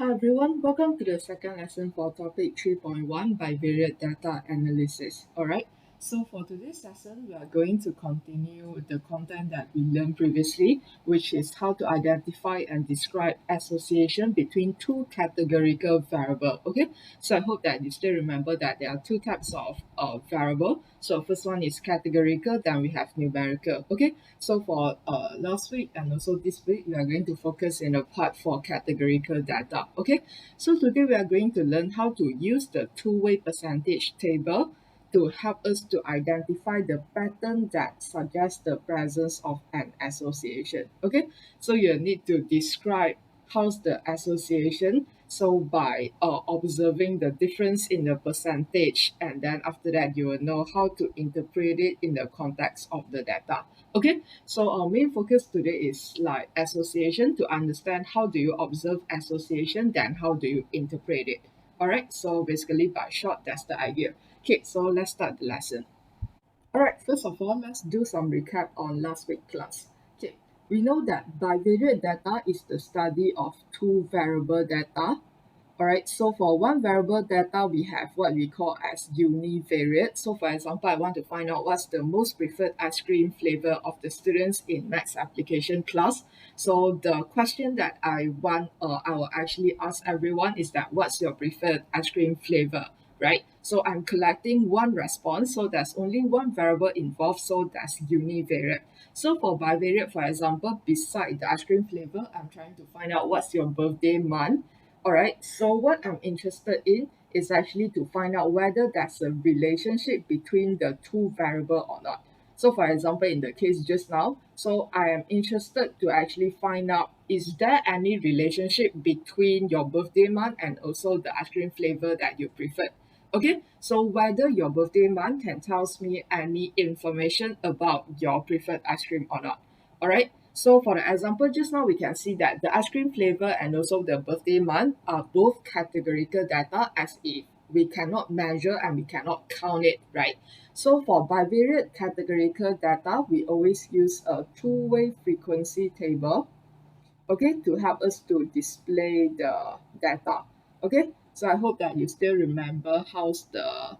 Hi everyone, welcome to the second lesson for topic 3.1 Bivariate Data Analysis. Alright, so for today's session, we are going to continue the content that we learned previously, which is how to identify and describe association between two categorical variables. Okay, so I hope that you still remember that there are two types of variable. So first one is categorical, then we have numerical. Okay, so for last week and also this week, we are going to focus in a part for categorical data. Okay, so today we are going to learn how to use the two-way percentage table to help us to identify the pattern that suggests the presence of an association. Okay, so you need to describe how's the association. So by observing the difference in the percentage, and then after that you will know how to interpret it in the context of the data. Okay, so our main focus today is like association to understand how do you observe association, then how do you interpret it. All right, so basically by short, that's the idea. Okay, so let's start the lesson. All right, first of all, let's do some recap on last week class. Okay, we know that bivariate data is the study of two variable data. All right, so for one variable data, we have what we call as univariate. So for example, I want to find out what's the most preferred ice cream flavor of the students in maths application class. So the question that I will actually ask everyone is that what's your preferred ice cream flavor, right? So I'm collecting one response, so there's only one variable involved, so that's univariate. So for bivariate, for example, beside the ice cream flavor, I'm trying to find out what's your birthday month. All right, so what I'm interested in is actually to find out whether there's a relationship between the two variable or not. So for example, in the case just now, so I am interested to actually find out, is there any relationship between your birthday month and also the ice cream flavor that you preferred? Okay, so whether your birthday month can tells me any information about your preferred ice cream or not. All right, so for the example just now, we can see that the ice cream flavor and also the birthday month are both categorical data, as if we cannot measure and we cannot count it, right? So for bivariate categorical data, we always use a two-way frequency table, okay, to help us to display the data. Okay, so I hope that you still remember how's the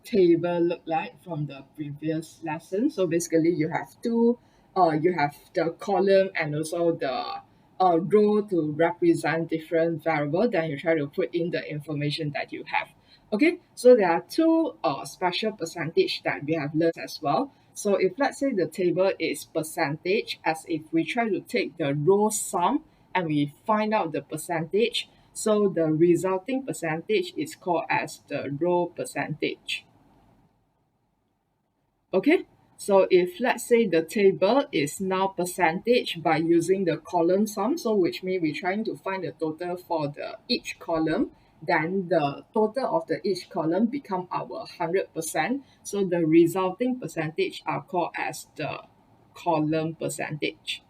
table look like from the previous lesson. So basically you have you have the column and also the row to represent different variable, then you try to put in the information that you have. Okay, so there are two special percentage that we have learned as well. So if let's say the table is percentage, as if we try to take the row sum and we find out the percentage, so the resulting percentage is called as the row percentage. Okay, so if let's say the table is now percentage by using the column sum, so which means we're trying to find the total for the each column, then the total of the each column become our 100%. So the resulting percentage are called as the column percentage.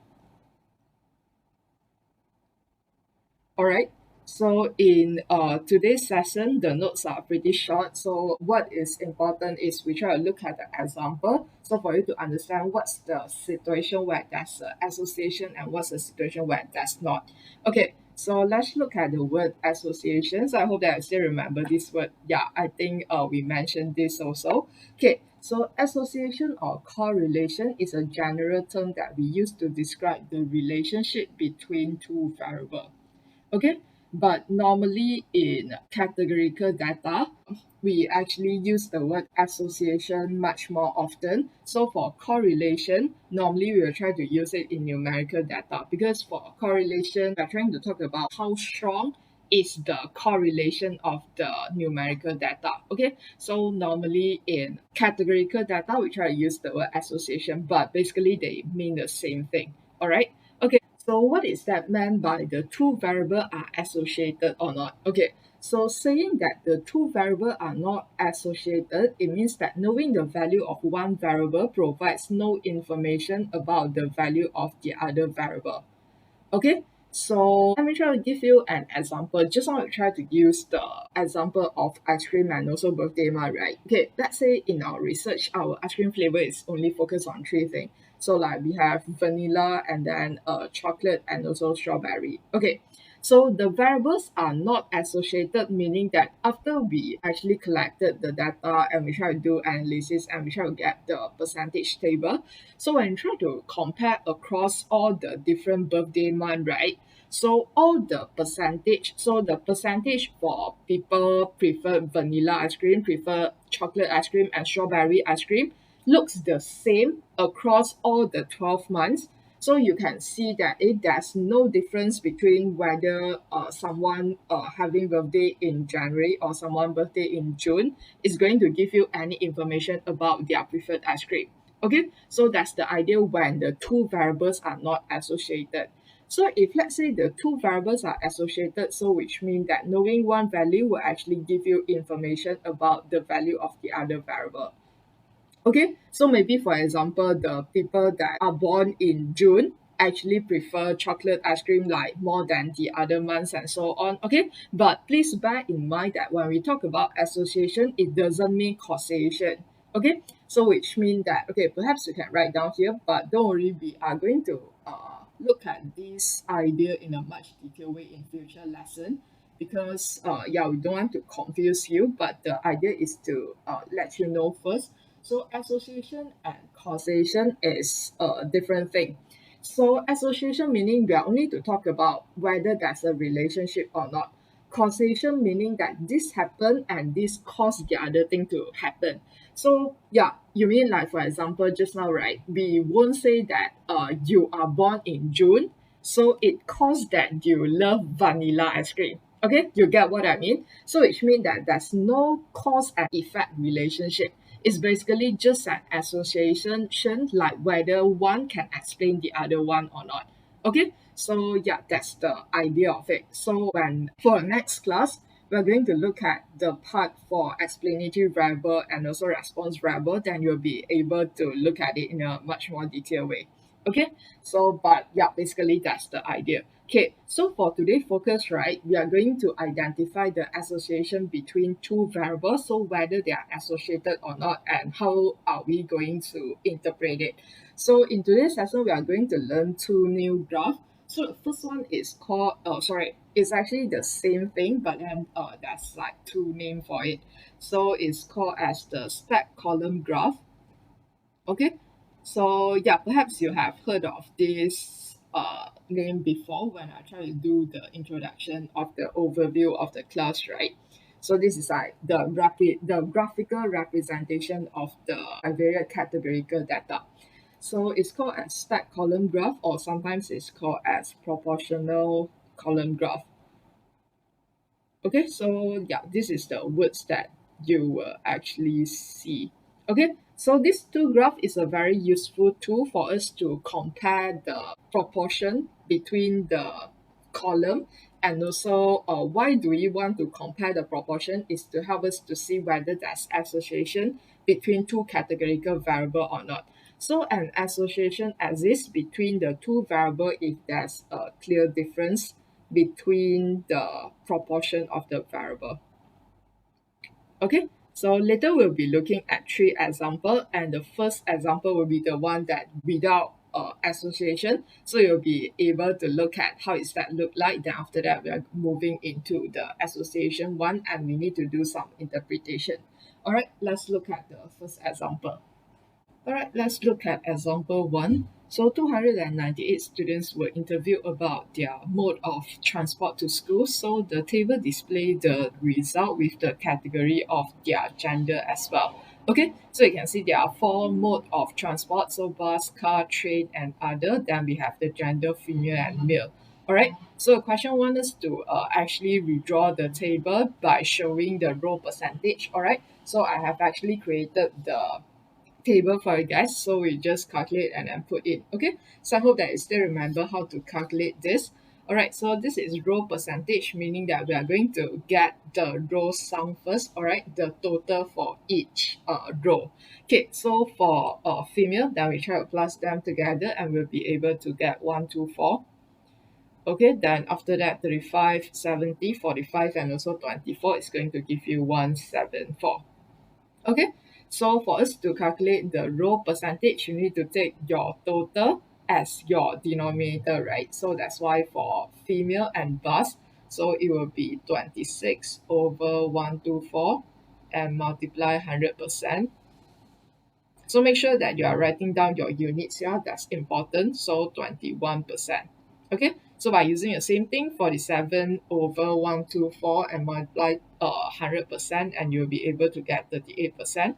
All right. So in today's session, the notes are pretty short. So what is important is we try to look at the example. So for you to understand what's the situation where there's an association and what's the situation where there's not. Okay. So let's look at the word association. So I hope that I still remember this word. Yeah, I think we mentioned this also. Okay. So association or correlation is a general term that we use to describe the relationship between two variables. Okay, but normally in categorical data, we actually use the word association much more often. So for correlation, normally we will try to use it in numerical data, because for correlation, we're trying to talk about how strong is the correlation of the numerical data. Okay, so normally in categorical data, we try to use the word association, but basically they mean the same thing. All right. Okay, so what is that meant by the two variable are associated or not? Okay, so saying that the two variable are not associated, it means that knowing the value of one variable provides no information about the value of the other variable. Okay, so let me try to give you an example. Just want to try to use the example of ice cream and also birthday month, right? Okay, let's say in our research, our ice cream flavor is only focused on three things. So like we have vanilla and then chocolate and also strawberry. Okay, So the variables are not associated, meaning that after we actually collected the data and we try to do analysis and we try to get the percentage table. So when you try to compare across all the different birthday month, right? So all the percentage, so the percentage for people prefer vanilla ice cream, prefer chocolate ice cream and strawberry ice cream looks the same across all the 12 months. So you can see that there's no difference between whether someone having birthday in January or someone birthday in June is going to give you any information about their preferred ice cream. Okay, so that's the idea when the two variables are not associated. So if let's say the two variables are associated, so which means that knowing one value will actually give you information about the value of the other variable. Okay, so maybe for example, the people that are born in June actually prefer chocolate ice cream like more than the other months and so on. Okay, but please bear in mind that when we talk about association, it doesn't mean causation. Okay, so which means that okay, perhaps you can write down here, but don't worry, we are going to look at this idea in a much detailed way in future lesson because yeah, we don't want to confuse you, but the idea is to let you know first. So association and causation is a different thing. So association meaning we are only to talk about whether there's a relationship or not. Causation meaning that this happened and this caused the other thing to happen. So yeah, you mean like for example just now, right? We won't say that you are born in June, so it caused that you love vanilla ice cream. Okay, you get what I mean? So which means that there's no cause and effect relationship. It's basically just an association, like whether one can explain the other one or not. Okay, so yeah, that's the idea of it. So when for next class, we're going to look at the part for explanatory variable and also response variable, then you'll be able to look at it in a much more detailed way. Okay, so but yeah, basically that's the idea. Okay, so for today's focus, right, we are going to identify the association between two variables, so whether they are associated or not, and how are we going to interpret it. So in today's lesson, we are going to learn two new graphs. So the first one is called, sorry, it's actually the same thing, but then there's like two names for it. So it's called as the stack column graph. Okay, so yeah, perhaps you have heard of this name before when I try to do the introduction of the overview of the class, right? So this is like the graphical representation of the bivariate categorical data. So it's called as stack column graph, or sometimes it's called as proportional column graph. Okay, so yeah, this is the words that you will actually see. Okay, so this two graph is a very useful tool for us to compare the proportion between the column, and also why do we want to compare the proportion is to help us to see whether there's association between two categorical variable or not. So an association exists between the two variable if there's a clear difference between the proportion of the variable. Okay, so later we'll be looking at three examples, and the first example will be the one that without association. So you'll be able to look at how is that look like. Then after that, we are moving into the association one, and we need to do some interpretation. All right, let's look at the first example. All right, let's look at example one. So 298 students were interviewed about their mode of transport to school. So the table displays the result with the category of their gender as well. Okay, so you can see there are four mode of transport. So bus, car, train, and other. Then we have the gender, female and male. All right, so question one is to actually redraw the table by showing the row percentage. All right, so I have actually created the table for you guys, so we just calculate and then put in. Okay, so I hope that you still remember how to calculate this. All right, so this is row percentage, meaning that we are going to get the row sum first. All right, the total for each row. Okay, so for female, then we try to plus them together and we'll be able to get 124. Okay, then after that 35, 70, 45, and also 24 is going to give you 174. Okay, so for us to calculate the row percentage, you need to take your total as your denominator, right? So that's why for female and bus, so it will be 26 over 124 and multiply 100%. So make sure that you are writing down your units here. That's important. So 21%. Okay. So by using the same thing, 47 over 124 and multiply 100%, and you'll be able to get 38%.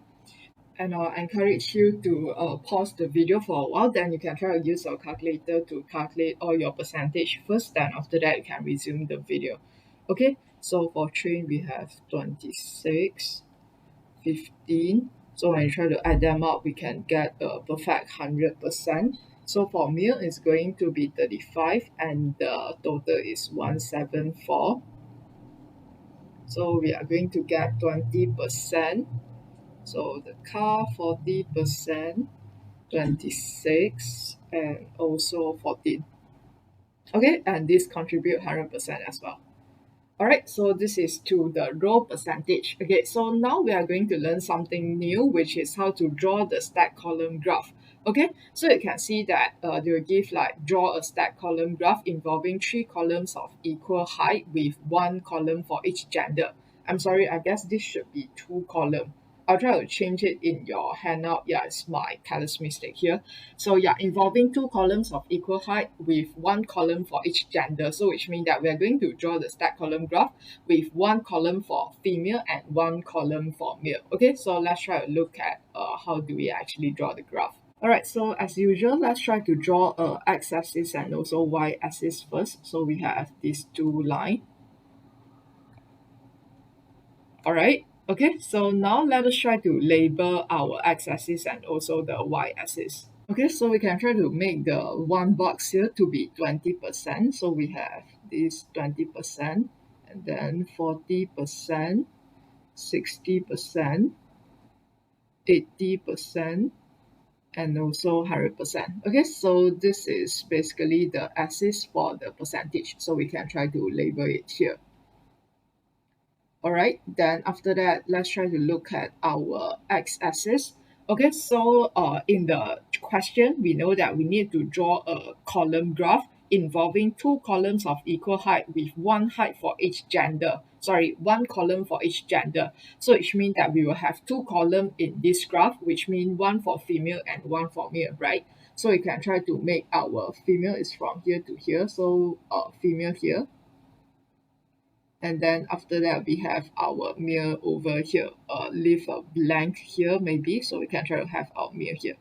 And I'll encourage you to pause the video for a while. Then you can try to use your calculator to calculate all your percentage first. Then after that, you can resume the video. Okay. So for train, we have 26. 15. So when you try to add them up, we can get a perfect 100%. So for meal, it's going to be 35 and the total is 174. So we are going to get 20%. So the car 40%, 26 and also 14. Okay, and this contribute 100% as well. Alright, so this is to the row percentage. Okay, so now we are going to learn something new, which is how to draw the stack column graph. Okay, so you can see that they will give like draw a stack column graph involving 3 columns of equal height with 1 column for each gender. I'm sorry, I guess this should be 2 column. I'll try to change it in your handout. Yeah, it's my careless mistake here. So yeah, involving 2 columns of equal height with 1 column for each gender. So which means that we are going to draw the stack column graph with 1 column for female and 1 column for male. Okay, so let's try to look at how do we actually draw the graph. Alright, so as usual, let's try to draw a x-axis and also y-axis first. So we have these 2 lines. Alright, okay, so now let us try to label our x-axis and also the y-axis. Okay, so we can try to make the one box here to be 20%. So we have this 20% and then 40%, 60%, 80%, and also 100%. Okay, so this is basically the axis for the percentage. So we can try to label it here. Alright, then after that, let's try to look at our x-axis. Okay, so in the question, we know that we need to draw a column graph involving 2 columns of equal height with 1 height for each gender. Sorry, 1 column for each gender. So which means that we will have 2 columns in this graph, which means 1 for female and 1 for male, right? So we can try to make our female is from here to here. So female here. And then after that we have our male over here, leave a blank here maybe, so we can try to have our male here.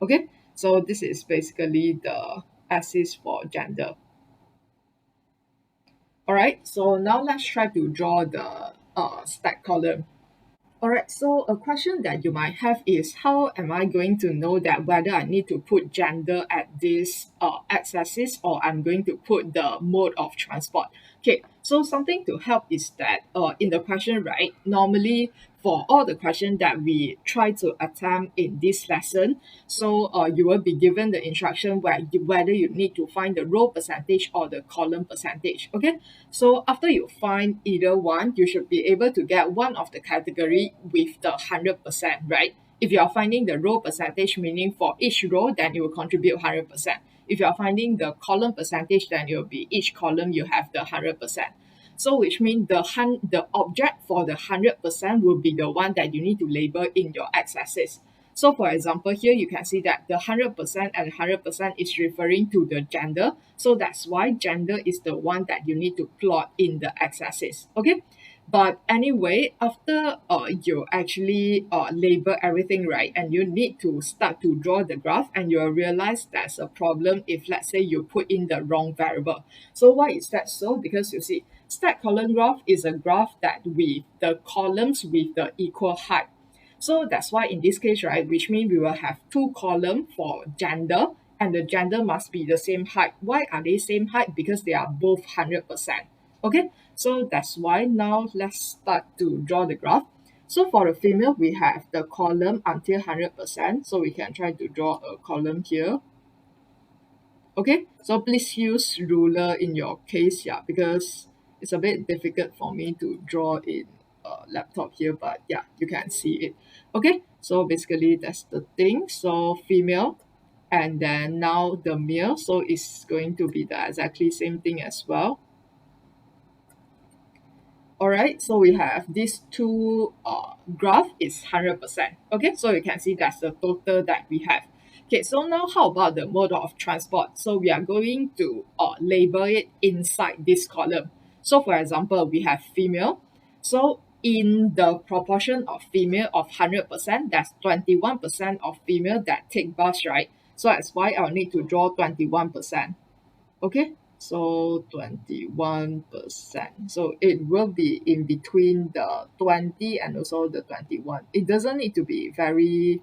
Okay, so this is basically the axis for gender. Alright, so now let's try to draw the stack column. Alright, so a question that you might have is how am I going to know that whether I need to put gender at this x-axis or I'm going to put the mode of transport? Okay, so something to help is that in the question, right, normally for all the questions that we try to attempt in this lesson, so you will be given the instruction whether you need to find the row percentage or the column percentage. Okay, so after you find either one, you should be able to get one of the category with the 100%, right? If you are finding the row percentage, meaning for each row, then it will contribute 100%. If you are finding the column percentage, then it will be each column you have the 100%. So which means the object for the 100% will be the one that you need to label in your x-axis. So for example, here you can see that the 100% and 100% is referring to the gender. So that's why gender is the one that you need to plot in the x-axis. Okay. But anyway, after you actually label everything right, and you need to start to draw the graph, and you'll realize that's a problem if let's say you put in the wrong variable. So why is that so? Because you see, stack column graph is a graph that with the columns with the equal height. So that's why in this case, right, which means we will have 2 columns for gender, and the gender must be the same height. Why are they same height? Because they are both 100%. Okay, so that's why now let's start to draw the graph. So for the female, we have the column until 100%. So we can try to draw a column here. Okay, so please use ruler in your case, yeah, because it's a bit difficult for me to draw in a laptop here, but yeah, you can see it. Okay, so basically that's the thing. So female, And then now the male, so it's going to be the exactly same thing as well. All right, so we have these two graph is 100%. Okay, so you can see that's the total that we have. Okay, so now how about the mode of transport? So we are going to label it inside this column. So for example, we have female. So in the proportion of female of 100%, that's 21% of female that take bus, right? So that's why I'll need to draw 21%. Okay, so 21%. So it will be in between the 20 and also the 21. It doesn't need to be very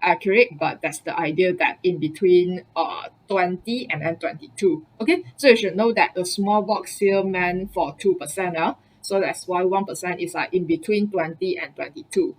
accurate, but that's the idea that in between 20 and then 22. Okay, so you should know that the small box here meant for 2%. So that's why 1% is like in between 20 and 22.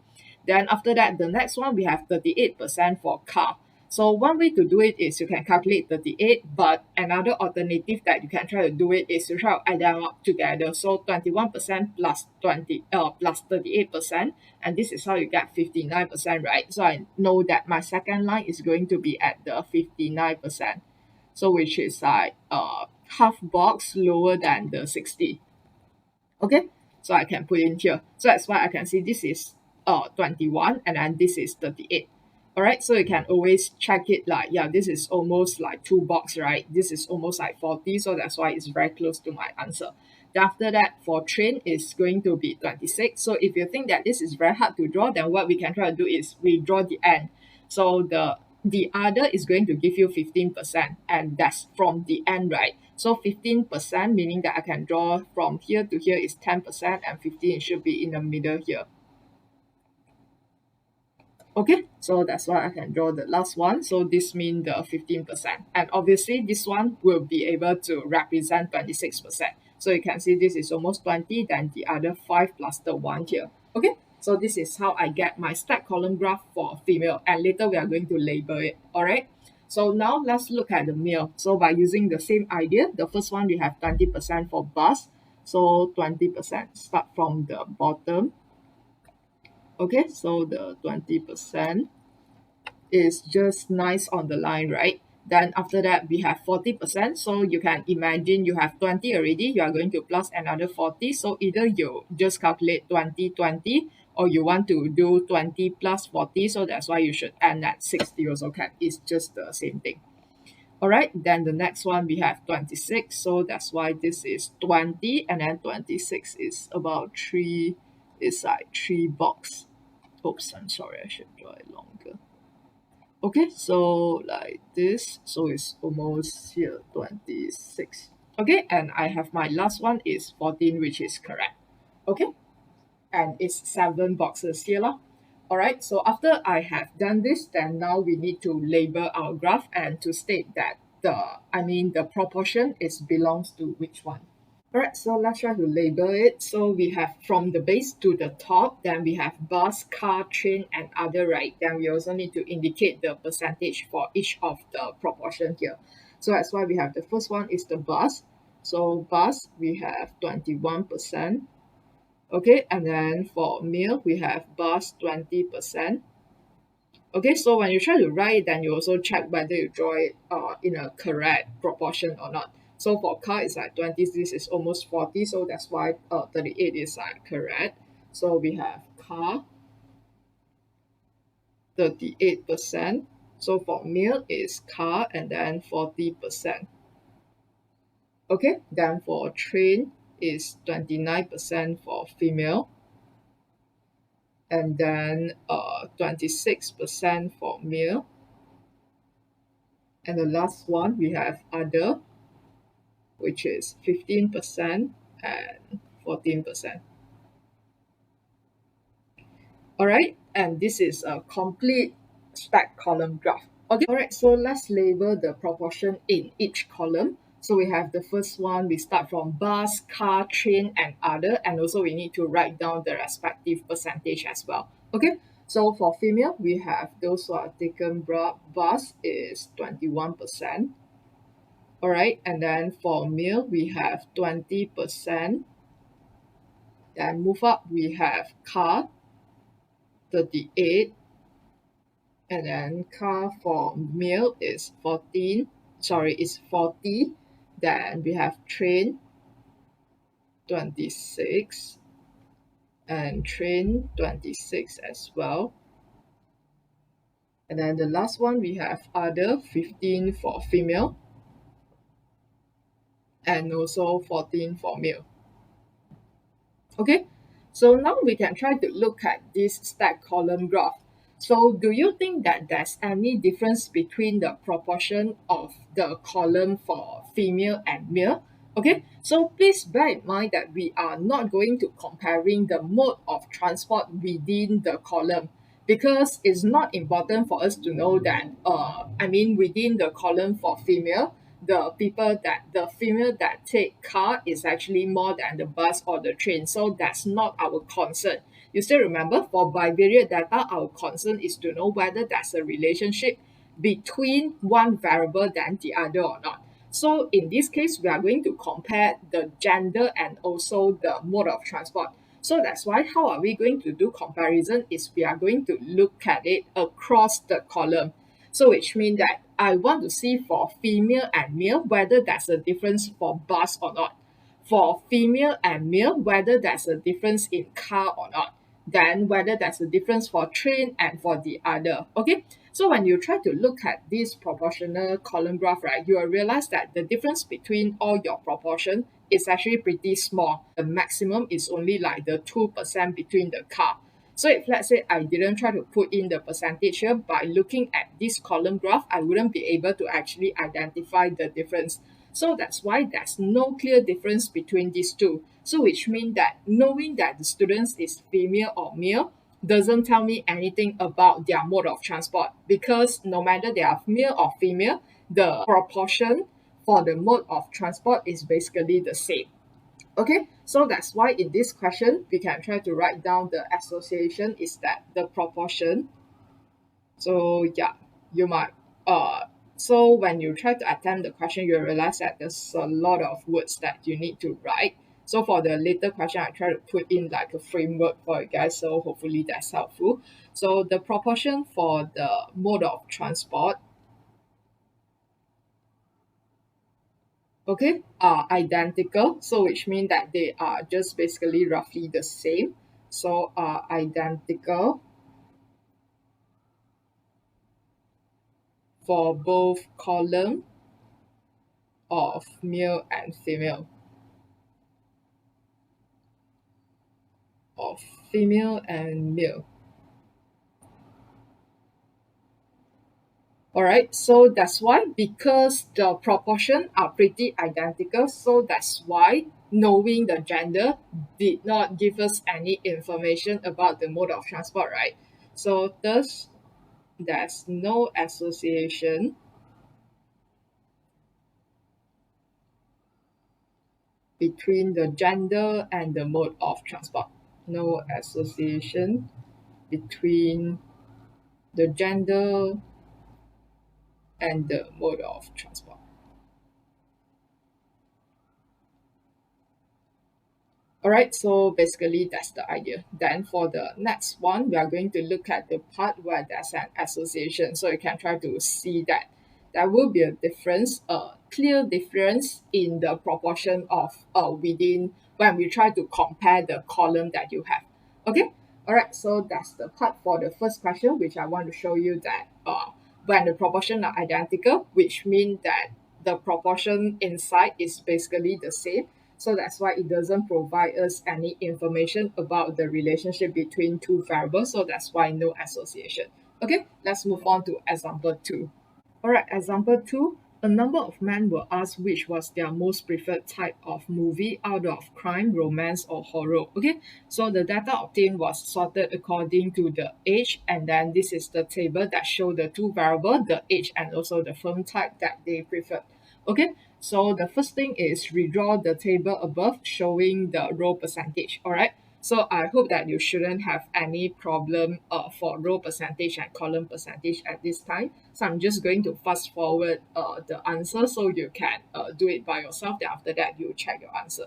Then after that, the next one, we have 38% for car. So one way to do it is you can calculate 38, but another alternative that you can try to do it is to try to add them up together. So 21% plus 38%, and this is how you get 59%, right? So I know that my second line is going to be at the 59%. So which is like half box lower than the 60. Okay, so I can put in here. So that's why I can see this is 21 and then this is 38. All right, so you can always check it like, yeah, this is almost like two box, right? This is almost like 40, so that's why it's very close to my answer. Then after that, for train is going to be 26. So if you think that this is very hard to draw, then what we can try to do is we draw the end. So the other is going to give you 15%, and that's from the end, right? So 15%, meaning that I can draw from here to here is 10%, and 15 should be in the middle here. Okay, so that's why I can draw the last one. So this means the 15%. And obviously this one will be able to represent 26%. So you can see this is almost 20, then the other 5 plus the 1 here. Okay, so this is how I get my stack column graph for female. And later we are going to label it. All right. So now let's look at the male. So by using the same idea, the first one we have 20% for bus. So 20% start from the bottom. Okay, so the 20% is just nice on the line, right? Then after that, we have 40%. So you can imagine you have 20 already. You are going to plus another 40. So either you just calculate 20, 20, or you want to do 20 plus 40. So that's why you should end at 60 also can. It's just the same thing. All right, then the next one we have 26. So that's why this is 20, and then 26 is about 3, it's like 3 box. Oops, I'm sorry, I should draw it longer. Okay, so like this, so it's almost here 26. Okay, and I have my last one is 14, which is correct. Okay, and it's 7 boxes here lah. All right, so after I have done this, then now we need to label our graph and to state that the proportion is belongs to which one. Alright, so let's try to label it. So we have from the base to the top, then we have bus, car, train, and other, right? Then we also need to indicate the percentage for each of the proportion here. So that's why we have the first one is the bus. So bus, we have 21%. Okay, and then for meal, we have bus 20%. Okay, so when you try to write, then you also check whether you draw it in a correct proportion or not. So for car, it's like 20, this is almost 40, so that's why 38 is like correct. So we have car, 38%. So for meal is car and then 40%. Okay, then for train is 29% for female, and then 26% for male. And the last one, we have other, which is 15% and 14%. All right, and this is a complete stack column graph. Okay, all right, so let's label the proportion in each column. So we have the first one, we start from bus, car, train, and other, and also we need to write down the respective percentage as well. Okay, so for female, we have those who are taken bus is 21%. All right, and then for male, we have 20%. Then move up, we have car, 38. And then car for male is 14, sorry, is 40. Then we have train 26 and train 26 as well. And then the last one we have other 15 for female and also 14 for male. Okay, so now we can try to look at this stack column graph. So do you think that there's any difference between the proportion of the column for female and male? Okay, so please bear in mind that we are not going to comparing the mode of transport within the column because it's not important for us to know that within the column for female, the female that take car is actually more than the bus or the train. So that's not our concern. You still remember for bivariate data, our concern is to know whether there's a relationship between one variable than the other or not. So in this case, we are going to compare the gender and also the mode of transport. So that's why how are we going to do comparison is we are going to look at it across the column. So which means that I want to see for female and male whether there's a difference for bus or not. For female and male, whether there's a difference in car or not. Then whether there's a difference for train and for the other. Okay. So when you try to look at this proportional column graph, right, you will realize that the difference between all your proportion is actually pretty small. The maximum is only like the 2% between the car. So if let's say I didn't try to put in the percentage here, by looking at this column graph, I wouldn't be able to actually identify the difference. So that's why there's no clear difference between these two. So which means that knowing that the students is female or male doesn't tell me anything about their mode of transport because no matter they are male or female, the proportion for the mode of transport is basically the same. Okay, so that's why in this question, we can try to write down the association is that the proportion. So yeah, you might, so when you try to attempt the question, you realize that there's a lot of words that you need to write. So for the later question, I try to put in like a framework for you guys. So hopefully that's helpful. So the proportion for the mode of transport, okay, are identical. So which means that they are just basically roughly the same. So are identical for both column of male and female. Of female and male. All right, so that's why because the proportion are pretty identical, so that's why knowing the gender did not give us any information about the mode of transport, right? So thus there's no association between the gender and the mode of transport. No association between the gender and the mode of transport. All right, so basically that's the idea. Then for the next one, we are going to look at the part where there's an association. So you can try to see that there will be a difference, a clear difference in the proportion of within when we try to compare the column that you have. Okay, all right, so that's the part for the first question, which I want to show you that when the proportion are identical, which means that the proportion inside is basically the same. So that's why it doesn't provide us any information about the relationship between two variables. So that's why no association. Okay, let's move on to example 2. All right, example 2. A number of men were asked which was their most preferred type of movie out of crime, romance, or horror. Okay, so the data obtained was sorted according to the age, and then this is the table that show the two variable, the age and also the film type that they preferred. Okay, so the first thing is redraw the table above showing the row percentage. All right. So I hope that you shouldn't have any problem for row percentage and column percentage at this time. So I'm just going to fast forward the answer so you can do it by yourself. Then after that, you check your answer.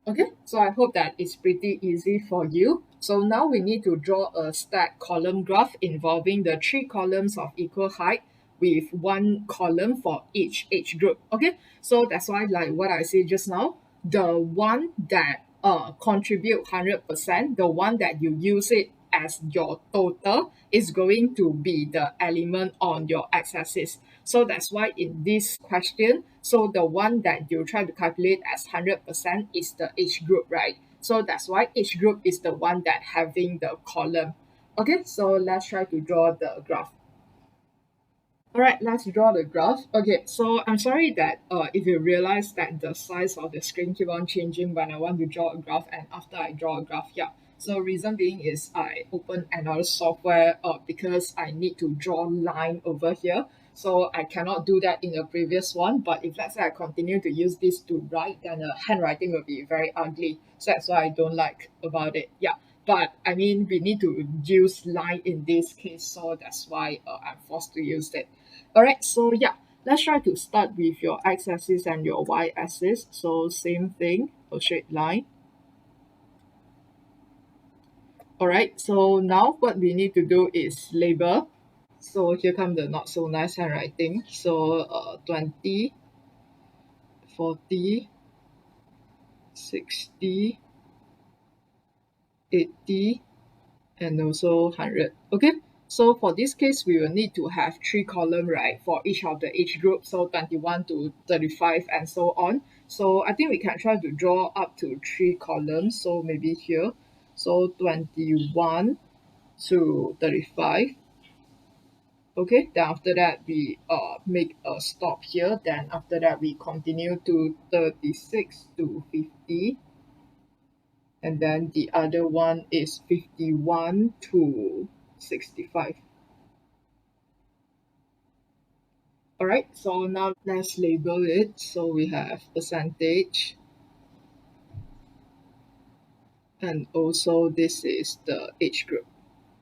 Okay, so I hope that it's pretty easy for you. So now we need to draw a stacked column graph involving the three columns of equal height with one column for each age group. Okay, so that's why like what I said just now, the one that contribute 100%, the one that you use it as your total is going to be the element on your x-axis. So that's why in this question, so the one that you try to calculate as 100% is the age group, right? So that's why age group is the one that having the column. Okay, so let's try to draw the graph. All right, let's draw the graph. Okay, so I'm sorry that if you realize that the size of the screen keep on changing when I want to draw a graph and after I draw a graph, yeah. So reason being is I open another software because I need to draw line over here. So I cannot do that in the previous one. But if let's say I continue to use this to write, then the handwriting will be very ugly. So that's why I don't like about it. Yeah. But I mean, we need to use line in this case, so that's why I'm forced to use it. All right, so yeah, let's try to start with your x-axis and your y-axis. So same thing, a straight line. All right, so now what we need to do is label. So here come the not so nice handwriting. So 20, 40, 60, 80, and also 100. Okay, so for this case we will need to have three column, right, for each of the age group, so 21 to 35 and so on. So I think we can try to draw up to three columns, so maybe here, so 21 to 35. Okay, then after that we make a stop here, then after that we continue to 36 to 50, and then the other one is 51 to 65. All right, so now let's label it. So we have percentage, and also this is the age group.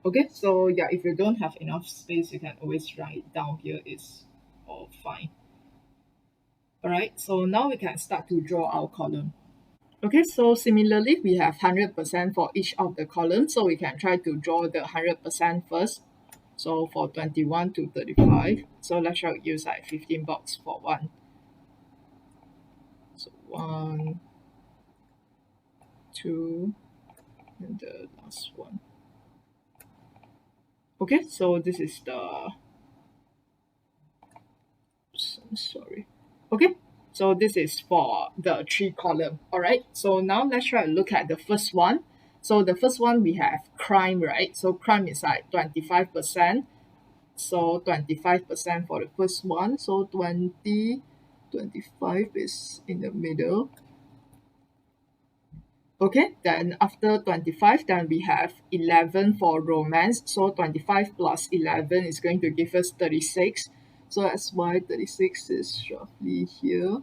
Okay, so yeah, if you don't have enough space, you can always write down here, is all fine. All right, so now we can start to draw our column. Okay, so similarly, we have 100% for each of the columns, so we can try to draw the 100% first. So for 21 to 35, so let's try to use like 15 box for one. So one, two, and the last one. Okay, so this is the, sorry. Okay, so this is for the three column. All right, so now let's try to look at the first one. So the first one we have crime, right? So crime is like 25%. So 25% for the first one. So 20, 25 is in the middle. Okay, then after 25, then we have 11 for romance. So 25 plus 11 is going to give us 36. So that's why 36 is roughly here.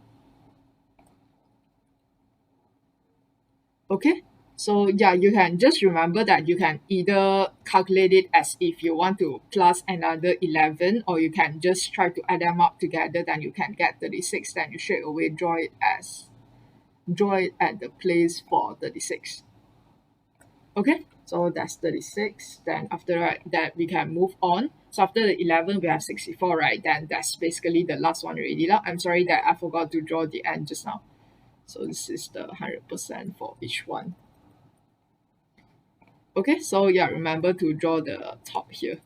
Okay, so yeah, you can just remember that you can either calculate it as if you want to plus another 11, or you can just try to add them up together, then you can get 36. Then you straight away draw it at the place for 36. Okay, so that's 36. Then after that, we can move on. So after the 11, we have 64, right? Then that's basically the last one already. I'm sorry that I forgot to draw the end just now. So this is the 100% for each one. Okay, so yeah, remember to draw the top here.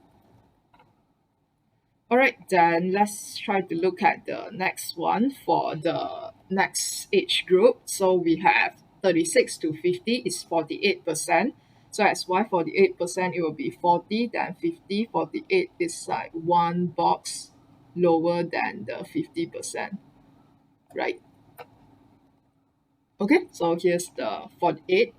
All right, then let's try to look at the next one for the next age group. So we have 36 to 50 is 48%. So as y 48%, it will be 40, then 50, 48 is like one box lower than the 50%, right? Okay, so here's the 48.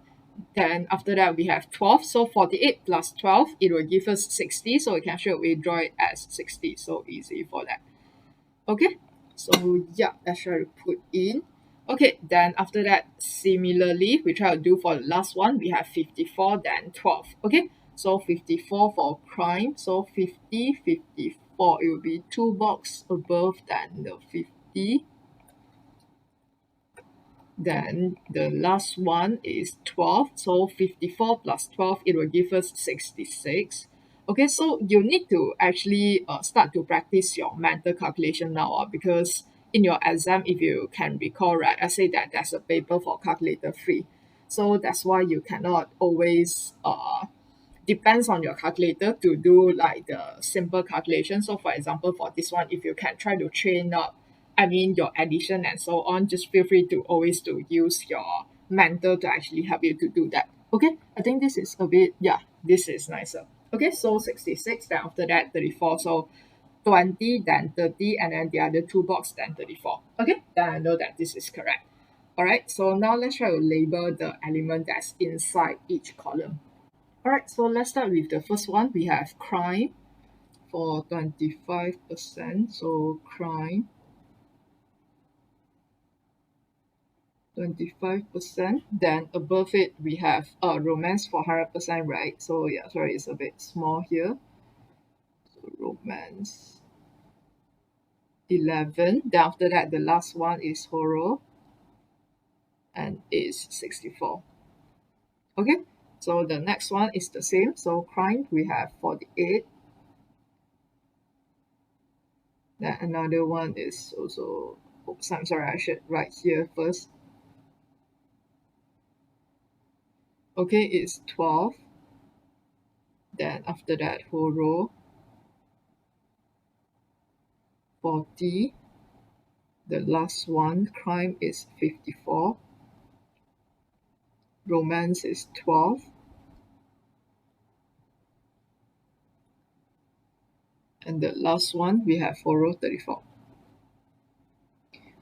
Then after that, we have 12. So 48 plus 12, it will give us 60. So we can straight away draw it as 60. So easy for that. Okay, so yeah, let's try to put in. Okay, then after that, similarly, we try to do for the last one. We have 54, then 12. Okay, so 54 for crime. So 50, 54. It will be two box above than the 50. Then the last one is 12. So 54 plus 12, it will give us 66. Okay, so you need to actually start to practice your mental calculation now because in your exam, if you can recall, right, I say that there's a paper for calculator free. So that's why you cannot always depends on your calculator to do like the simple calculation. So for example, for this one, if you can try to train up, I mean your addition and so on, just feel free to always to use your mentor to actually help you to do that. Okay, I think this is a bit, yeah, this is nicer. Okay, so 66, then after that 34. So 20, then 30, and then the other two box, then 34. Okay, then I know that this is correct. All right, so now let's try to label the element that's inside each column. All right, so let's start with the first one. We have crime for 25%. So crime, 25%. Then above it, we have romance for 100%, right? So yeah, sorry, it's a bit small here. So romance, 11. Then after that, the last one is horror and is 64. Okay, so the next one is the same. So crime, we have 48. Then another one is also, oops, I'm sorry, I should write here first. Okay, it's 12. Then after that, horror, 40. The last one, crime, is 54. Romance is 12. And the last one, we have horror, 34.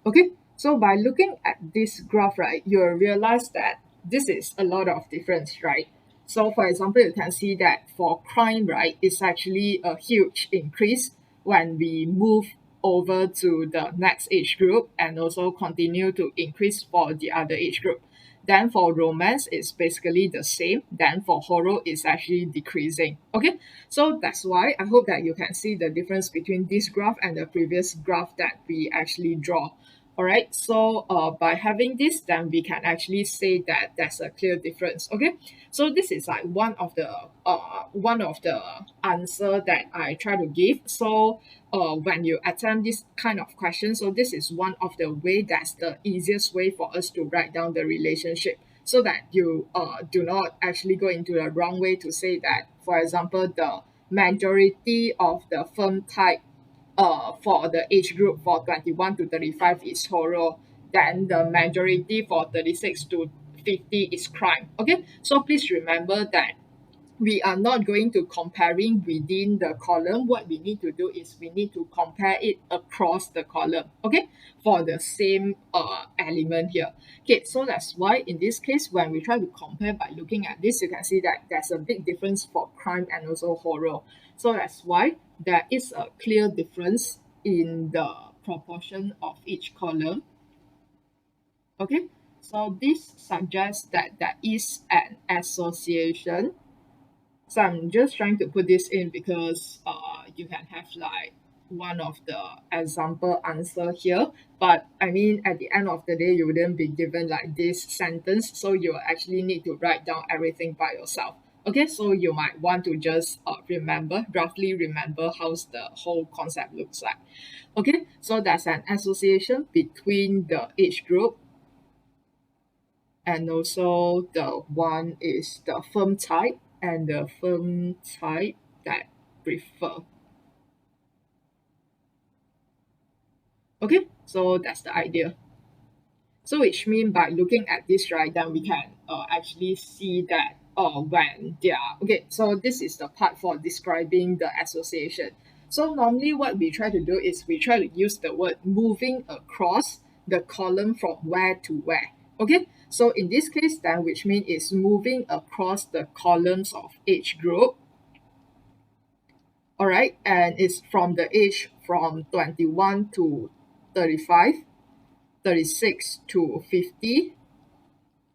Okay, so by looking at this graph, right, you'll realize that this is a lot of difference, right? So for example, you can see that for crime, right, it's actually a huge increase when we move over to the next age group and also continue to increase for the other age group. Then for romance, it's basically the same. Then for horror, it's actually decreasing. Okay, so that's why I hope that you can see the difference between this graph and the previous graph that we actually draw. All right, so by having this, then we can actually say that there's a clear difference. Okay, so this is like one of the answer that I try to give. So when you attempt this kind of question, so this is one of the way that's the easiest way for us to write down the relationship so that you do not actually go into the wrong way to say that, for example, the majority of the firm type for the age group for 21 to 35 is horror, then the majority for 36 to 50 is crime. Okay, so please remember that we are not going to comparing within the column. What we need to do is we need to compare it across the column, okay, for the same element here. Okay, so that's why in this case, when we try to compare by looking at this, you can see that there's a big difference for crime and also horror. So that's why there is a clear difference in the proportion of each column. Okay, so this suggests that there is an association. So I'm just trying to put this in because you can have like one of the example answer here. But I mean, at the end of the day, you wouldn't be given like this sentence. So you actually need to write down everything by yourself. Okay, so you might want to just roughly remember how's the whole concept looks like. Okay, so there's an association between the age group and also the one is the firm type and the firm type that prefer. Okay, so that's the idea. So which mean by looking at this, right, then we can actually see that when they are, okay, so this is the part for describing the association. So normally what we try to do is we try to use the word moving across the column from where to where. Okay, so in this case then which means is moving across the columns of age group. All right, and it's from the age from 21 to 35, 36 to 50,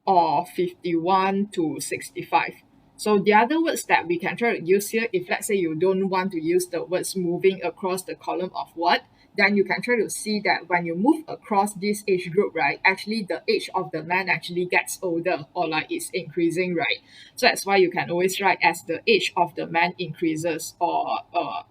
or 51 to 65. So the other words that we can try to use here, if let's say you don't want to use the words moving across the column of what, then you can try to see that when you move across this age group, right, actually the age of the man actually gets older or like it's increasing, right? So that's why you can always write as the age of the man increases, or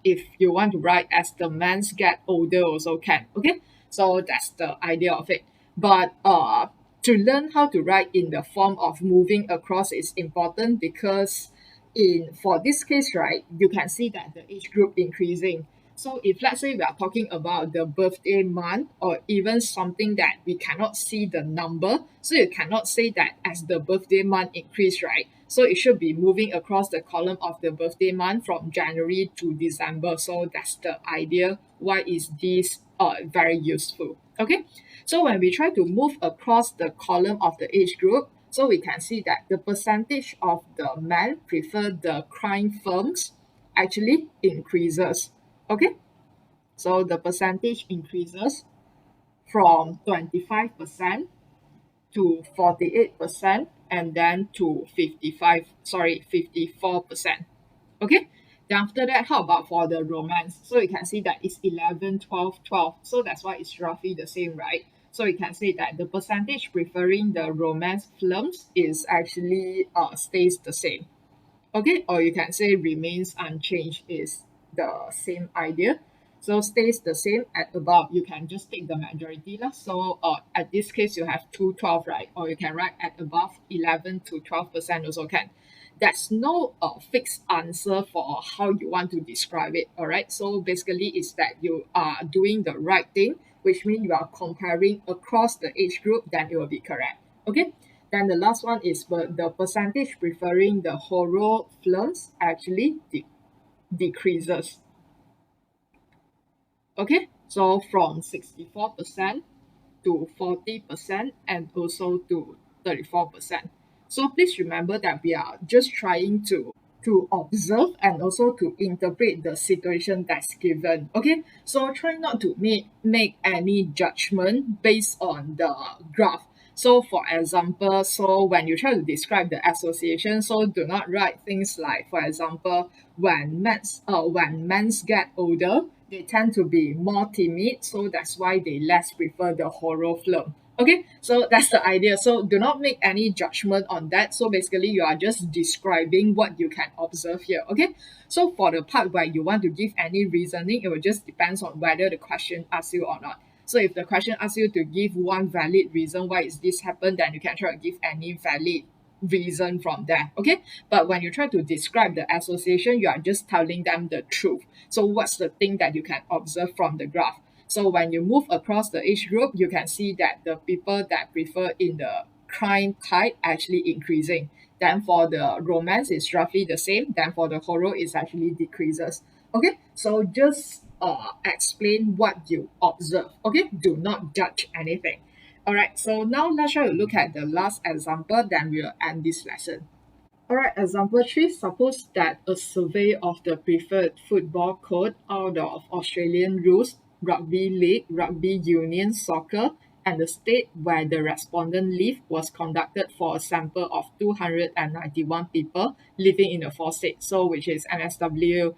if you want to write as the mans get older also can. Okay, so that's the idea of it. But to learn how to write in the form of moving across is important because in for this case, right, you can see that the age group increasing. So if let's say we are talking about the birthday month or even something that we cannot see the number, so you cannot say that as the birthday month increase, right? So it should be moving across the column of the birthday month from January to December. So that's the idea. Why is this very useful? Okay. So when we try to move across the column of the age group, so we can see that the percentage of the men prefer the crime firms actually increases. Okay, so the percentage increases from 25% to 48% and then to 54%. Okay, then after that, how about for the romance? So you can see that it's 11, 12, 12. So that's why it's roughly the same, right? So you can say that the percentage preferring the romance films is actually stays the same. Okay, or you can say remains unchanged is the same idea. So stays the same at above, you can just take the majority lah. So at this case you have 212, right? Or you can write at above 11 to 12% also can. There's no fixed answer for how you want to describe it. All right. So basically, it's that you are doing the right thing, which means you are comparing across the age group, then it will be correct. Okay. Then the last one is the percentage preferring the horror films actually decreases. Okay, so from 64% to 40% and also to 34%. So please remember that we are just trying to observe and also to interpret the situation that's given. Okay, so try not to make any judgment based on the graph. So for example, so when you try to describe the association, so do not write things like, for example, when men get older, they tend to be more timid, so that's why they less prefer the horror film. Okay, so that's the idea. So do not make any judgment on that. So basically, you are just describing what you can observe here. Okay, so for the part where you want to give any reasoning, it will just depends on whether the question asks you or not. So if the question asks you to give one valid reason why is this happened, then you can try to give any valid reason from there. Okay, but when you try to describe the association, you are just telling them the truth. So what's the thing that you can observe from the graph? So when you move across the age group, you can see that the people that prefer in the crime type actually increasing. Then for the romance, it's roughly the same. Then for the horror, it's actually decreases. Okay, so just explain what you observe. Okay, do not judge anything. All right, so now let's try to look at the last example, then we'll end this lesson. Alright, example 3. Suppose that a survey of the preferred football code out of Australian rules, rugby league, rugby union, soccer, and the state where the respondent live was conducted for a sample of 291 people living in the four states, so which is NSW,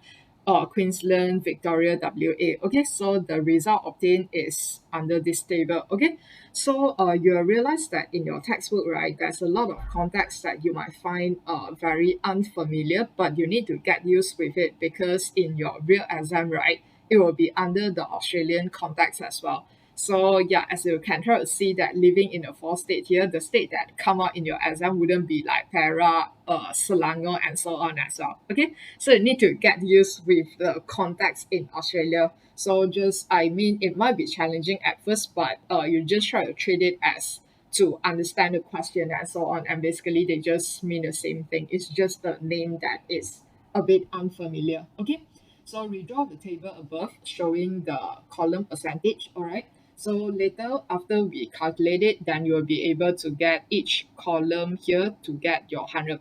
Queensland, Victoria, WA. Okay, so the result obtained is under this table. Okay, so you'll realize that in your textbook, right, there's a lot of context that you might find very unfamiliar, but you need to get used with it because in your real exam, right, it will be under the Australian context as well. So yeah, as you can try to see that living in the fourth state here, the state that come out in your exam wouldn't be like Para, Selangor, and so on as well. Okay, so you need to get used with the context in Australia. So just, I mean, it might be challenging at first, but you just try to treat it as to understand the question and so on. And basically, they just mean the same thing. It's just the name that is a bit unfamiliar. Okay, so redraw the table above showing the column percentage. All right. So later, after we calculate it, then you will be able to get each column here to get your 100%.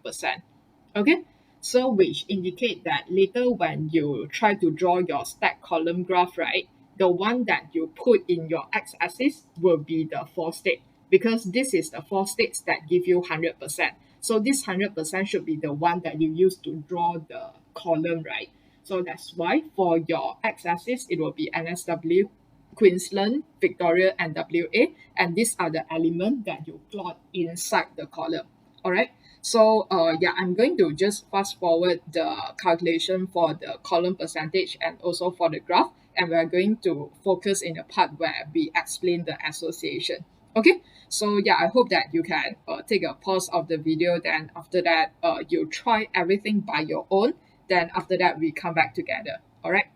Okay, so which indicate that later when you try to draw your stack column graph, right, the one that you put in your x-axis will be the four state because this is the four states that give you 100%. So this 100% should be the one that you use to draw the column, right? So that's why for your x-axis, it will be NSW, Queensland, Victoria, and WA, and these are the elements that you plot inside the column. All right. So yeah, I'm going to just fast forward the calculation for the column percentage and also for the graph, and we're going to focus in the part where we explain the association. Okay. So yeah, I hope that you can take a pause of the video. Then after that, you try everything by your own. Then after that, we come back together. All right.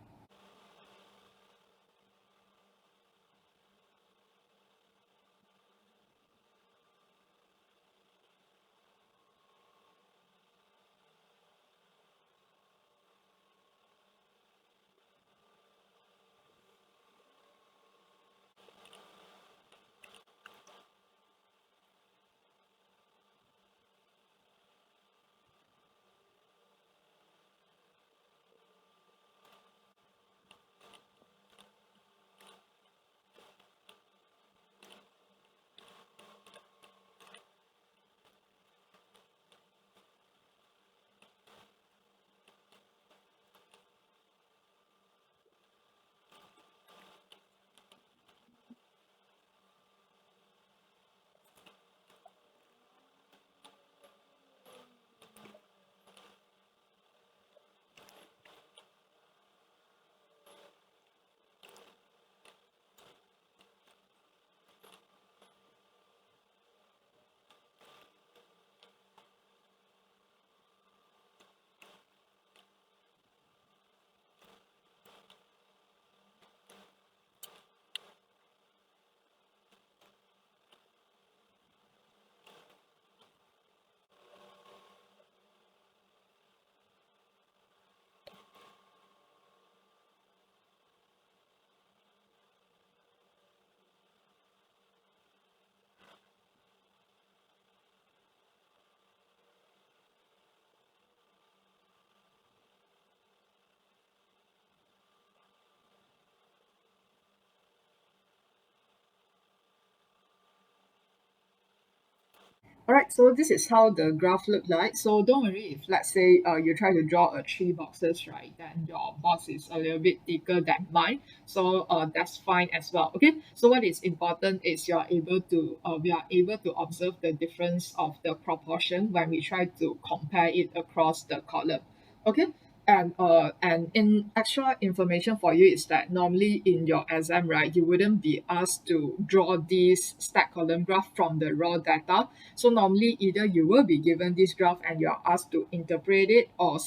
All right, so this is how the graph look like. So don't worry if let's say you try to draw a three boxes, right? Then your box is a little bit thicker than mine. So that's fine as well. Okay. So what is important is we are able to observe the difference of the proportion when we try to compare it across the column. Okay. And in extra information for you is that normally in your exam, right, you wouldn't be asked to draw this stack column graph from the raw data. So normally either you will be given this graph and you are asked to interpret it, or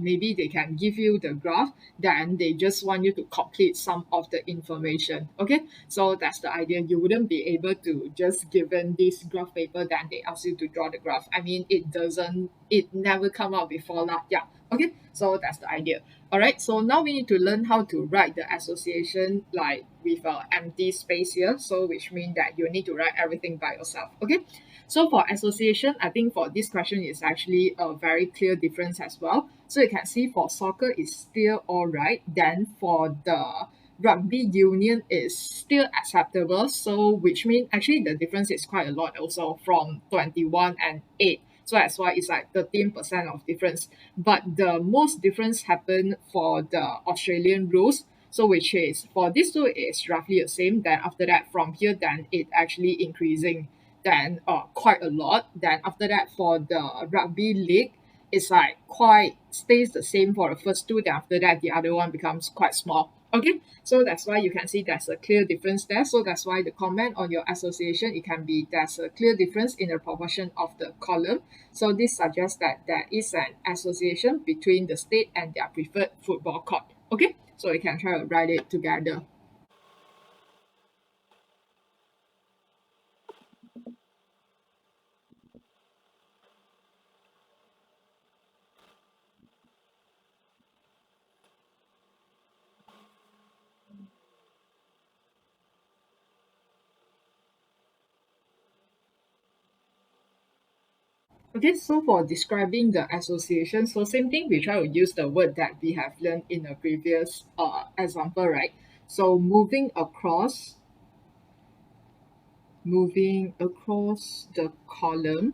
maybe they can give you the graph, then they just want you to complete some of the information. Okay, so that's the idea. You wouldn't be able to just given this graph paper, then they ask you to draw the graph. I mean, it never come out before lah. Yeah. Okay, so that's the idea. All right, so now we need to learn how to write the association like with an empty space here. So which means that you need to write everything by yourself. Okay, so for association, I think for this question is actually a very clear difference as well. So you can see for soccer is still all right. Then for the rugby union is still acceptable. So which means actually the difference is quite a lot also from 21 and 8. So that's why it's like 13% of difference. But the most difference happened for the Australian rules. So which is for these two is roughly the same. Then after that from here then it actually increasing then quite a lot. Then after that for the rugby league it's like quite stays the same for the first two. Then after that the other one becomes quite small. Okay, so that's why you can see there's a clear difference there. So that's why the comment on your association, it can be there's a clear difference in the proportion of the column. So this suggests that there is an association between the state and their preferred football court. Okay, so you can try to write it together. Okay, so for describing the association, so same thing, we try to use the word that we have learned in a previous example, right? So moving across the column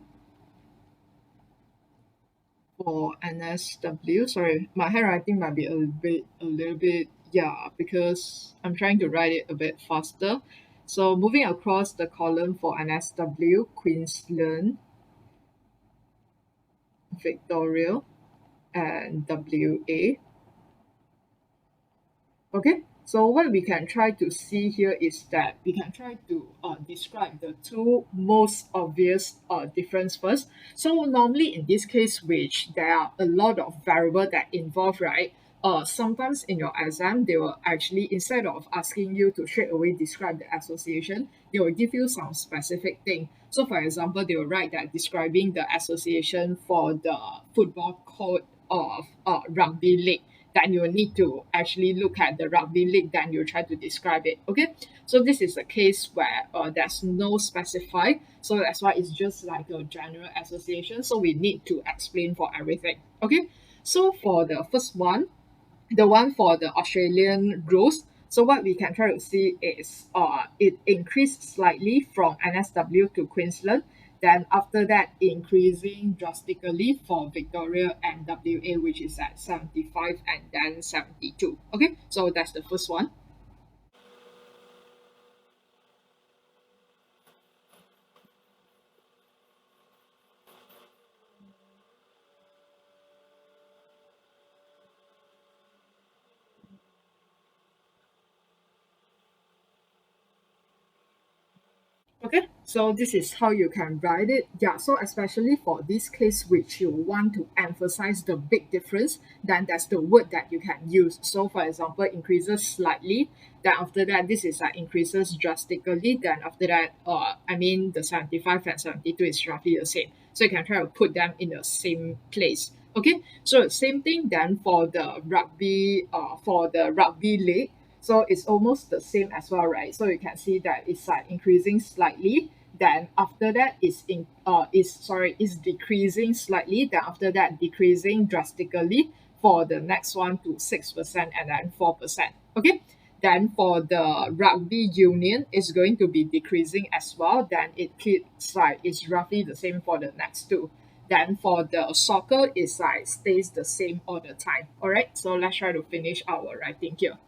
for NSW. Sorry, my handwriting might be a little bit Yeah, because I'm trying to write it a bit faster. So moving across the column for NSW, Queensland, Victoria, and WA. Okay, so what we can try to see here is that we can try to describe the two most obvious difference first. So normally in this case, which there are a lot of variable that involve, right? Sometimes in your exam, they will actually, instead of asking you to straight away describe the association, they will give you some specific thing. So for example, they will write that describing the association for the football code of rugby league, then you will need to actually look at the rugby league, then you try to describe it. Okay, so this is a case where there's no specify, so that's why it's just like a general association, so we need to explain for everything. Okay, so for the first one, the one for the Australian rules. So what we can try to see is it increased slightly from NSW to Queensland. Then after that, increasing drastically for Victoria and WA, which is at 75 and then 72. Okay, so that's the first one. Okay, so this is how you can write it. Yeah, so especially for this case, which you want to emphasize the big difference, then that's the word that you can use. So for example, increases slightly, then after that, this is increases drastically, then after that, I mean, the 75 and 72 is roughly the same. So you can try to put them in the same place. Okay, so same thing then for the rugby league, so it's almost the same as well, right? So you can see that it's increasing slightly. Then after that is decreasing slightly. Then after that decreasing drastically for the next one to 6% and then 4%. Okay. Then for the rugby union, it's going to be decreasing as well. Then it keeps it's roughly the same for the next two. Then for the soccer, it's stays the same all the time. All right. So let's try to finish our writing here.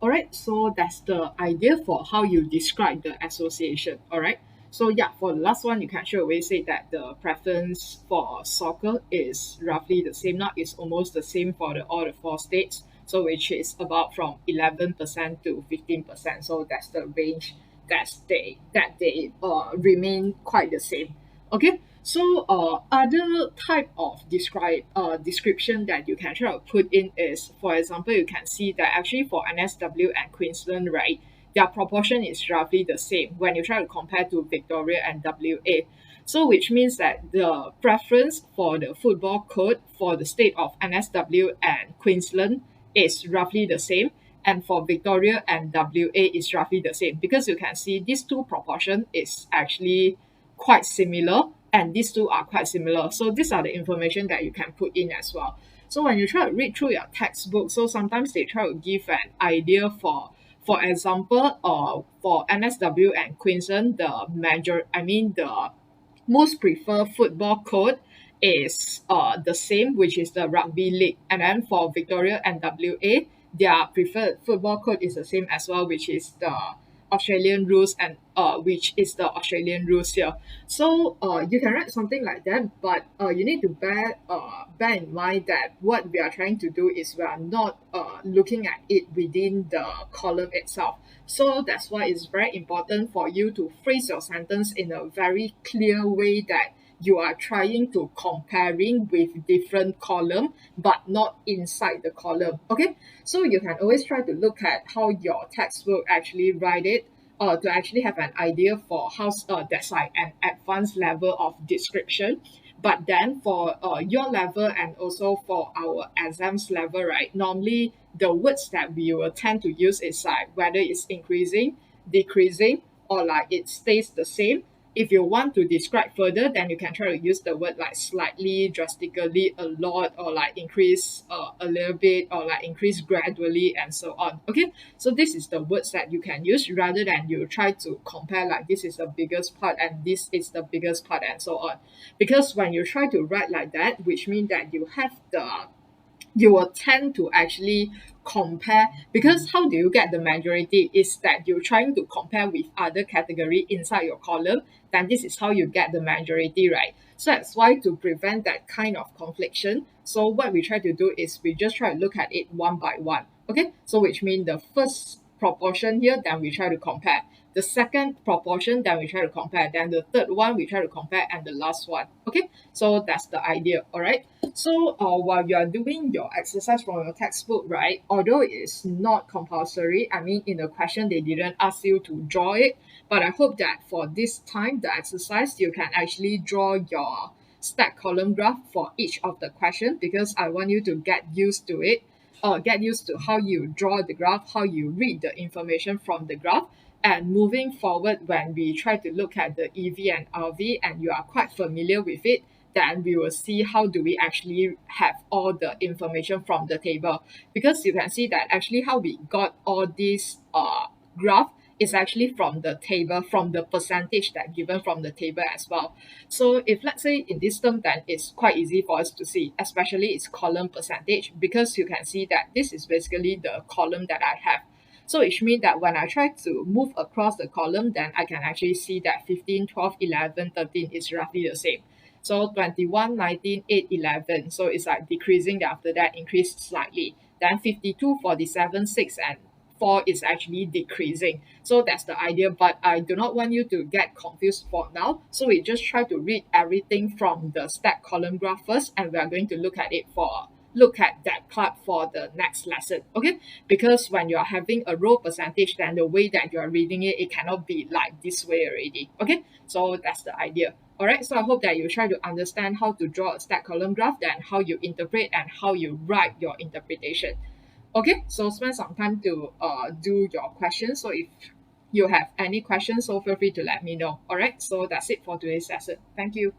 All right, so that's the idea for how you describe the association. All right, so yeah, for the last one, you can straight away say that the preference for soccer is roughly the same. Not it's almost the same for all the four states. So which is about from 11% to 15%. So that's the range that they remain quite the same. Okay, so other type of description that you can try to put in is, for example, you can see that actually for NSW and Queensland, right, their proportion is roughly the same when you try to compare to Victoria and WA. So which means that the preference for the football code for the state of NSW and Queensland is roughly the same, and for Victoria and WA is roughly the same, because you can see these two proportion is actually quite similar, and these two are quite similar. So these are the information that you can put in as well. So when you try to read through your textbook, so sometimes they try to give an idea for example, for NSW and Queensland, the most preferred football code is the same, which is the rugby league. And then for Victoria and WA, their preferred football code is the same as well, which is the Australian rules, and which is the Australian rules here. So you can write something like that, but you need to bear in mind that what we are trying to do is we are not looking at it within the column itself. So that's why it's very important for you to phrase your sentence in a very clear way that you are trying to comparing with different column but not inside the column. Okay, so you can always try to look at how your textbook actually write it, to actually have an idea for how that's like an advanced level of description. But then for your level and also for our exams level, right, normally the words that we will tend to use is like whether it's increasing, decreasing, or like it stays the same. If you want to describe further, then you can try to use the word like slightly, drastically, a lot, or like increase a little bit, or like increase gradually, and so on. Okay, so this is the words that you can use rather than you try to compare like this is the biggest part and this is the biggest part and so on. Because when you try to write like that, which means that you will tend to actually compare, because how do you get the majority is that you're trying to compare with other category inside your column, then this is how you get the majority, right? So that's why, to prevent that kind of confliction, so what we try to do is we just try to look at it one by one. Okay, so which means the first proportion here, then we try to compare the second proportion, then we try to compare, then the third one we try to compare, and the last one. Okay, so that's the idea. All right, so while you are doing your exercise from your textbook, right, although it's not compulsory, I mean, in the question they didn't ask you to draw it, but I hope that for this time, the exercise, you can actually draw your stack column graph for each of the question, because I want you to get used to it, or get used to how you draw the graph, how you read the information from the graph. And moving forward, when we try to look at the EV and RV and you are quite familiar with it, then we will see how do we actually have all the information from the table. Because you can see that actually how we got all these graph is actually from the table, from the percentage that given from the table as well. So if let's say in this term, then it's quite easy for us to see, especially its column percentage, because you can see that this is basically the column that I have. So which means that when I try to move across the column, then I can actually see that 15, 12, 11, 13 is roughly the same. So 21, 19, 8, 11. So it's like decreasing. Then after that, increase slightly. Then 52, 47, 6, and 4 is actually decreasing. So that's the idea. But I do not want you to get confused for now. So we just try to read everything from the stack column graph first, and we are going to look at that part for the next lesson. Okay, because when you're having a row percentage, then the way that you're reading it, it cannot be like this way already. Okay, so that's the idea. All right, so I hope that you try to understand how to draw a stack column graph, then how you interpret and how you write your interpretation. Okay, so spend some time to do your questions. So if you have any questions, so feel free to let me know. All right, so that's it for today's lesson. Thank you.